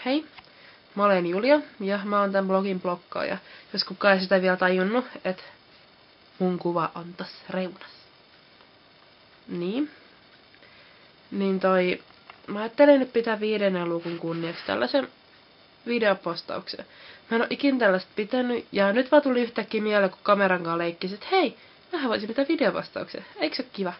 Hei, mä olen Julia ja mä oon tän blogin blokkaaja. Jos kukaan ei sitä vielä tajunnut, että mun kuva on tossa reunassa. Niin. Mä ajattelin nyt pitää 5. lukun kunniaksi tällaisen videopostauksen. Mä en oo ikin tällaista pitänyt ja nyt vaan tuli yhtäkkiä mieleen, kun kameran kanssa leikkisi, että hei, mähän voisin pitää videopostauksen. Eikö se ole kiva?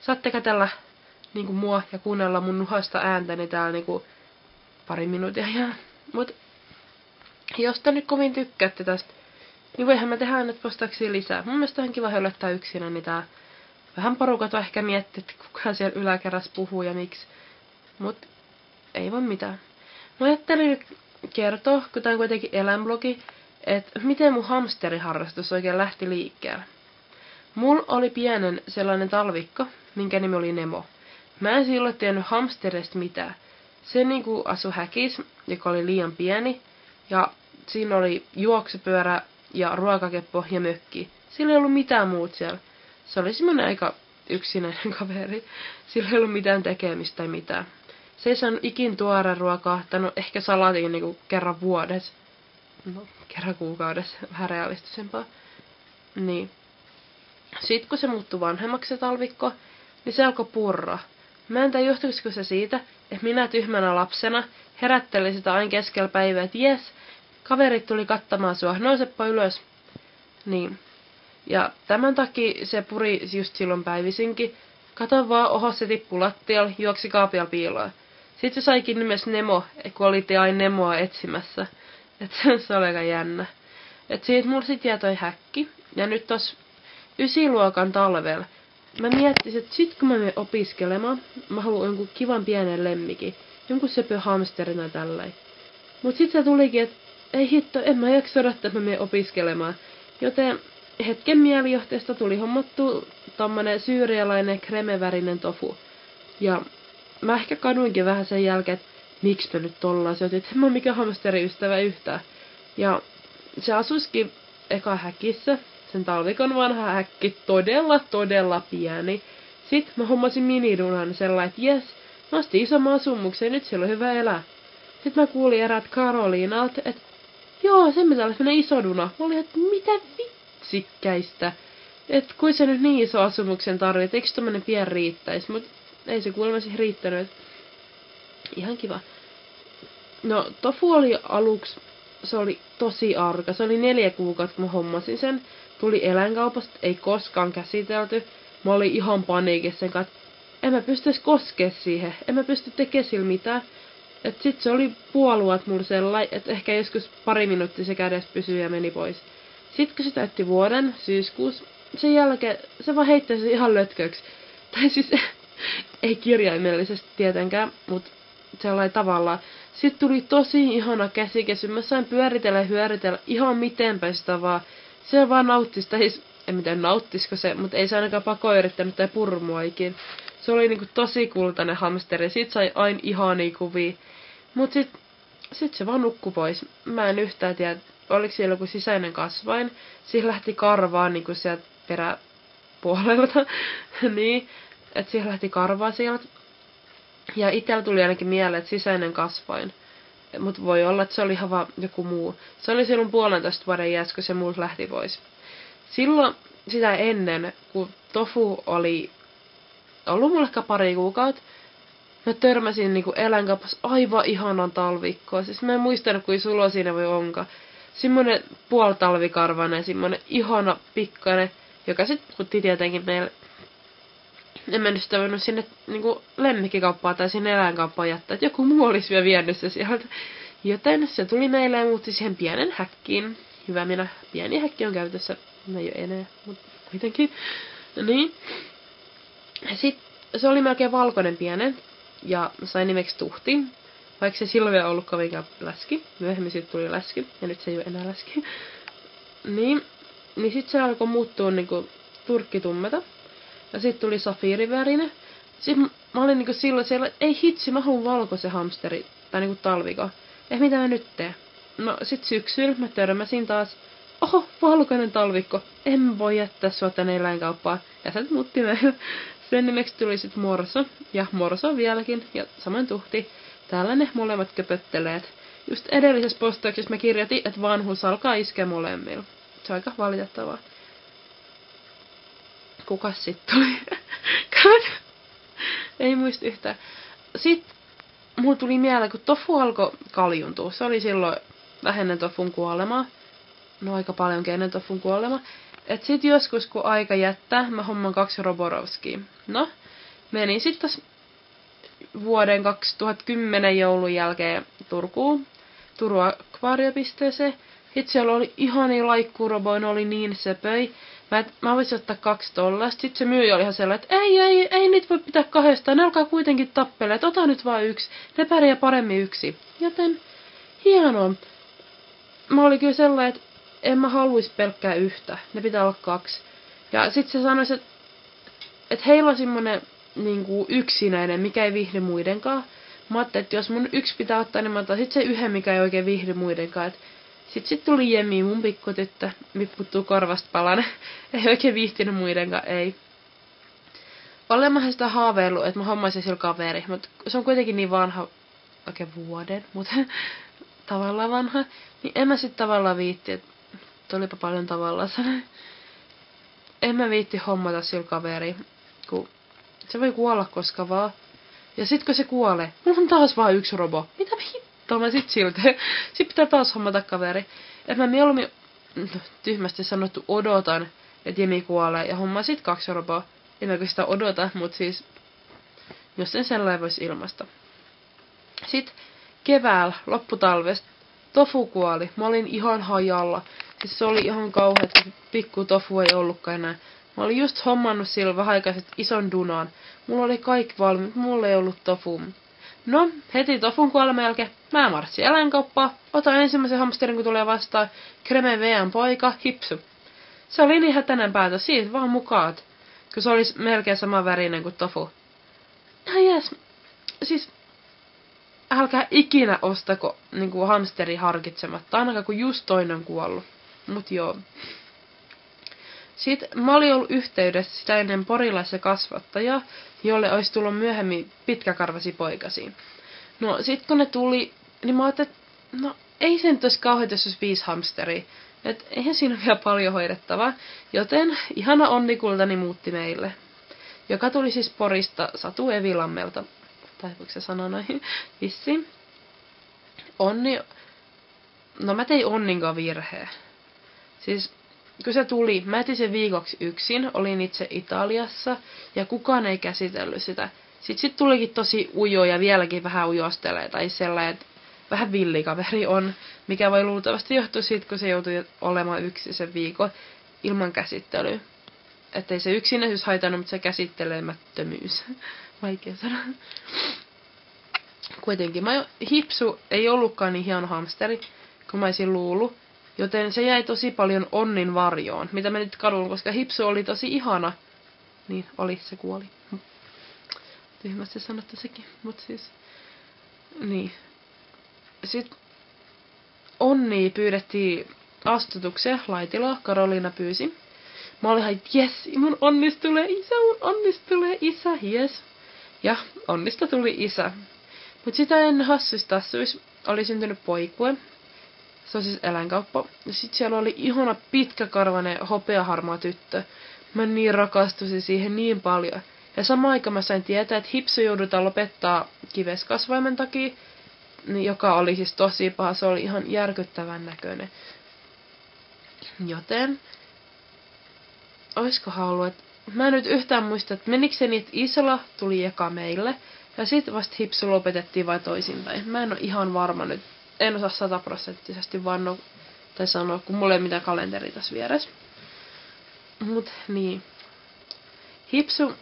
Saatte kätellä niinku mua ja kuunnella mun nuhasta ääntäni täällä niinku pari minuuttia. Mut jos te nyt kovin tykkäätte tästä, niin voihan mä tehdä nyt postauksia lisää. Mun mielestä on ihan kiva höllöttää yksinä, niin tää vähän porukat on ehkä miettiä, että kukaan siellä yläkerrassa puhuu ja miksi. Mut ei voi mitään. Mä ajattelin nyt kertoa, kun tää on kuitenkin eläinblogi, että miten mun hamsteriharrastus oikein lähti liikkeelle. Mulla oli pienen sellainen talvikko, minkä nimi oli Nemo. Mä en silloin tiennyt hamsterista mitään. Se niinku asui häkis, joka oli liian pieni, ja siinä oli juoksupyörä ja ruokakeppo ja mökki. Sillä ei ollut mitään muut siellä. Se oli semmonen aika yksinäinen kaveri. Sillä ei ollut mitään tekemistä tai mitään. Se ei saanut ikin tuore ruokaa, tai no ehkä salatin niinku kerran vuodessa. No, kerran kuukaudessa, vähän realistisempaa. Niin. Sitten kun se muuttui vanhemmaksi se talvikko, niin se alkoi purra. Mä en tiedä johtuisiko se siitä, että minä tyhmänä lapsena herättelin sitä aina keskellä päivää, että jes, kaverit tuli kattamaan sua, nousepa ylös. Niin. Ja tämän takia se puri just silloin päivisinkin. Kato vaan, oho se tippui lattialle, juoksi kaapialla piiloon. Sitten se saikin nimes Nemo, kun olitte aina Nemoa etsimässä. Et se oli aika jännä. Et siitä mulla sit jää toi häkki. Ja nyt tossa 9. talvella mä miettisin, että sit kun mä menen opiskelemaan, mä haluan jonkun kivan pienen lemmikin. Jonkun söpö hamsterina tälläin. Mut sit se tulikin, että ei hitto, en mä jaksa odottaa, että mä menen opiskelemaan. Joten hetken mielijohteesta tuli hommattu tommonen syyrialainen kremevärinen tofu. Ja mä ehkä kaduinkin vähän sen jälkeen, että miksi mä nyt ollaan syöty, että en mä mikä hamsteriystävä yhtään. Ja se asuisikin eka häkissä, sen talvikon vanha häkki, todella pieni. Sitten mä hommasin minidunan sellainen, että jes, mä ostin isomman asumuksen, nyt siellä on hyvä elää. Sitten mä kuulin eräät Karoliinalta, että joo, sen mitä olisi iso duna. Mä olin, että mitä vitsikkäistä. Että kuin se nyt niin iso asumuksen tarvitsee, eikö tommonen pieni riittäisi, mut ei se kuulemma siihen riittänyt. Ihan kiva. No, tofu oli aluksi, se oli tosi arka. Se oli 4 kuukautta, kun mä hommasin sen. Tuli eläinkaupasta, ei koskaan käsitelty. Mä olin ihan paniikissa sen kanssa, en mä pystyis koskea siihen. En mä pysty tekemään sillä mitään. Et sit se oli puoluat mulla sellainen, että ehkä joskus pari minuuttia se kädessä pysyi ja meni pois. Sitten kun se täytti vuoden, syyskuussa, sen jälkeen se vaan heitti se ihan lötköksi. Tai siis ei kirjaimellisesti tietenkään, mutta sellainen tavallaan. Sitten tuli tosi ihana käsikesy. Mä sain pyöritellä ja hyöritellä ihan miten päin sitä vaan. Se vaan nautti sitä, en mitään nauttisiko se, mutta ei se ainakaan pakoon yrittänyt tai purmua ikin. Se oli niinku tosi kultainen hamsteri. Siitä sai aina ihania kuvia. Mut sit se vaan nukkui pois. Mä en yhtään tiedä, oliko siellä joku sisäinen kasvain. Siihen lähti karvaa niinku sieltä peräpuolelta. Niin, että siihen lähti karvaa sieltä. Ja itsellä tuli ainakin mieleen, että sisäinen kasvain. Mut voi olla, että se oli ihan vaan joku muu. Se oli silloin 1,5 vuoden iässä, kun se muut lähti pois. Silloin sitä ennen, kun tofu oli ollut mulle ehkä pari kuukautta, mä törmäsin niinku eläinkaupassa aivan ihanan talvikkoa. Siis mä en muistanut, kuin sulo siinä voi onka. Semmonen puolitalvikarvainen, semmonen ihana pikkainen, joka sit puhutti tietenkin meille. En mä nyt sitä voinut sinne niinku lemmikkikauppaan tai sinne eläinkauppaan jättää, että joku muu olisi vielä vienyt se sieltä. Joten se tuli meille ja muutti siihen pienen häkkiin. Hyvä minä, pieni häkki on käytössä. No ei oo enää, mutta kuitenkin. Niin. Sitten se oli melkein valkoinen pienen ja sai nimeksi Tuhti. Vaikka se silloin vielä ollut kovinkaan läski. Myöhemmin siitä tuli läski ja nyt se ei ole enää läski. Niin sit se alkoi muuttua niinku turkkitummeta. Ja sit tuli safiirivärinen. Sitten mä olin niinku silloin siellä, että ei hitsi, mä haluun valkoisen hamsteri. Tai niinku talviko. Mitä mä nyt teen? No sit syksyllä mä törmäsin taas. Oho, valkoinen talvikko. En voi jättää sua tänne eläinkauppaan. Ja se muutti meillä. Sen nimeksi tuli sit Morso. Ja Morso vieläkin. Ja samoin Tuhti. Täällä ne molemmat köpötteleet. just edellisessä postauksessa mä kirjoitin, että vanhuus alkaa iskeä molemmilla. Se on aika valitettavaa. Kukas sit tuli? Ei muista yhtään. Sitten mulla tuli mieleen, kun tofu alkoi kaljuntua. Se oli silloin vähän ennen tofun kuolemaa. No aika paljonkin ennen tofun kuolemaa. Et sit joskus kun aika jättää, mä homman 2 Roborovskia. No, menin sit taas vuoden 2010 joulun jälkeen Turkuun. Turun akvaariopisteeseen. Sitten siellä oli ihania laikkuroboja, ne oli niin söpöi. Mä voisin ottaa 2 tollasta. Sitten se myyjä oli ihan sellainen, että ei niitä voi pitää 2, ne alkaa kuitenkin tappelemaan, että ota nyt vaan 1. Ne pärjää paremmin 1. Joten hienoa. Mä olin kyllä sellainen, että en mä haluisi pelkkää 1. Ne pitää olla 2. Ja sitten se sanoisi, että heillä on semmonen niinku yksinäinen, mikä ei vihdy muidenkaan. Mä ajattelin, että jos mun 1 pitää ottaa, niin mä otan sit se 1, mikä ei oikein vihdy muidenkaan. Sitten tuli Jemmi, mun pikkutyttö, mipputtuu korvasta palan. Ei oikein viihtynyt muidenkaan, ei. Olenmahan sitä haaveillut, että mä hommaisin sillä kaveri, mutta se on kuitenkin niin vanha, oikein vuoden, mutta tavallaan vanha. Niin en mä sit tavallaan viitti, että olipa paljon tavallaan sanoa. En mä viitti hommata sillä kaveri, kun se voi kuolla koska vaan. Ja sit kun se kuolee, mulla on taas vaan 1 robo. Mitä hittoa mä sit silti? Sit pitää taas hommata kaveri. Et mä mieluummin, tyhmästi sanottu, odotan, että Jemi kuolee ja hommaa sit 2 roboa. En mä sitä odota, mut siis, jos sen sellainen vois ilmasta. Sit keväällä, lopputalvesta, tofu kuoli. Mä olin ihan hajalla. Siis se oli ihan kauhea, että pikku tofu ei ollutkaan enää. Mä olin just hommannut sillä vähän aikaiset ison dunan. Mulla oli kaikki valmiit, mulla ei ollut tofu. No, heti tofun kuoleman jälkeen mä marssin eläinkauppaan, otan ensimmäisen hamsterin kun tulee vastaan, Kremen VN poika, Hipsu. Se oli niin hätäinen päätös, siitä vaan mukaan, kun se olisi melkein sama värinen kuin tofu. No jes, siis älkää ikinä ostako niinku hamsteri harkitsematta, ainakaan kun just toinen on kuollut. Mut joo. Sitten mä olin ollut yhteydessä sitä ennen porilaisen kasvattajaa, jolle olisi tullut myöhemmin pitkäkarvasi poikasi. No sit kun ne tuli, niin mä ajattelin, että no ei se nyt olisi kauheita, jos olisi 5 hamsteria. Et eihän siinä ole vielä paljon hoidettavaa. Joten ihana Onnikultani muutti meille. Joka tuli siis Porista Satu Evilammelta. Tai voiko se sanoa noin? Vissiin. Onni. No mä tein Onninkaan virheen. Siis kun se tuli, mä etin sen viikoksi yksin, olin itse Italiassa, ja kukaan ei käsitellyt sitä. Sitten tulikin tosi ujo ja vieläkin vähän ujostelee, tai sellainen, että vähän villikaveri on, mikä voi luultavasti johtua siitä, kun se joutui olemaan yksin sen viikon ilman käsittelyä. Että ei se yksinäisyys haitannut, mutta se käsittelemättömyys. Vaikea sanoa. Kuitenkin, Hipsu ei ollutkaan niin hieno hamsteri, kun mä olisin luullut. Joten se jäi tosi paljon onnin varjoon, mitä mä nyt kadun, koska Hipsu oli tosi ihana. Niin oli, se kuoli. Tyhmästi sanottu sekin, mut siis. Niin. Sitten Onni pyydettiin astutukseen Laitilaa, Karoliina pyysi. Mä olin ihan, jes, mun onnista tulee isä, jes. Ja onnista tuli isä. Mut sitä ennen hassuistassuis oli syntynyt poikue. Se on siis eläinkauppa. Ja sit siellä oli ihana pitkäkarvainen hopeaharmaa tyttö. Mä niin rakastusin siihen niin paljon. Ja samaan aikaan mä sain tietää, että Hipsu joudutaan lopettaa kiveskasvaimen takia. Joka oli siis tosi paha. Se oli ihan järkyttävän näköinen. Joten oiskohan ollut, että mä en nyt yhtään muista, että menikö se niin, että Isola tuli eka meille. Ja sit vasta Hipsu lopetettiin vai toisinpäin. Mä en ole ihan varma nyt. En osaa 100% vannoa tai sanoa, kun mulla ei mitään kalenteri tässä vieressä. Mut niin. Hipsu,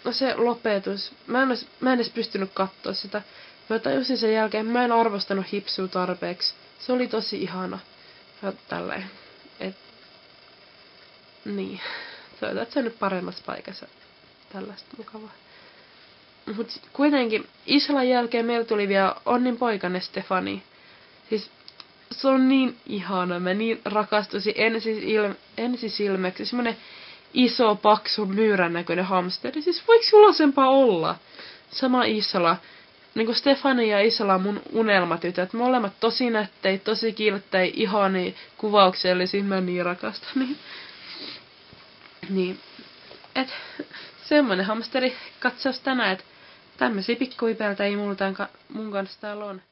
no se lopetus. Mä en edes pystynyt katsoa sitä. Mä tajusin sen jälkeen, mä en arvostanut Hipsua tarpeeksi. Se oli tosi ihana. Ja tälleen. Niin. Toivotaan, että se on nyt paremmassa paikassa. Tällaista mukavaa. Mut kuitenkin Islan jälkeen meillä tuli vielä Onnin poikane Stefani. Siis se on niin ihana. Mä niin rakastusin ensisilmeksi. Semmonen iso, paksu, myyrän näköinen hamsteri. Siis voiko sulla sempaa olla? Sama Isla. niinku Stefani ja Isola on mun unelmatytöt. Molemmat tosi nättei, tosi kilttei, ihania, kuvauksellisia, mä niin rakastan niin. Niin, et semmonen hamsteri katsaus tänään, et tämmösiä pikkuipeltä ei mun kanssa täällä on.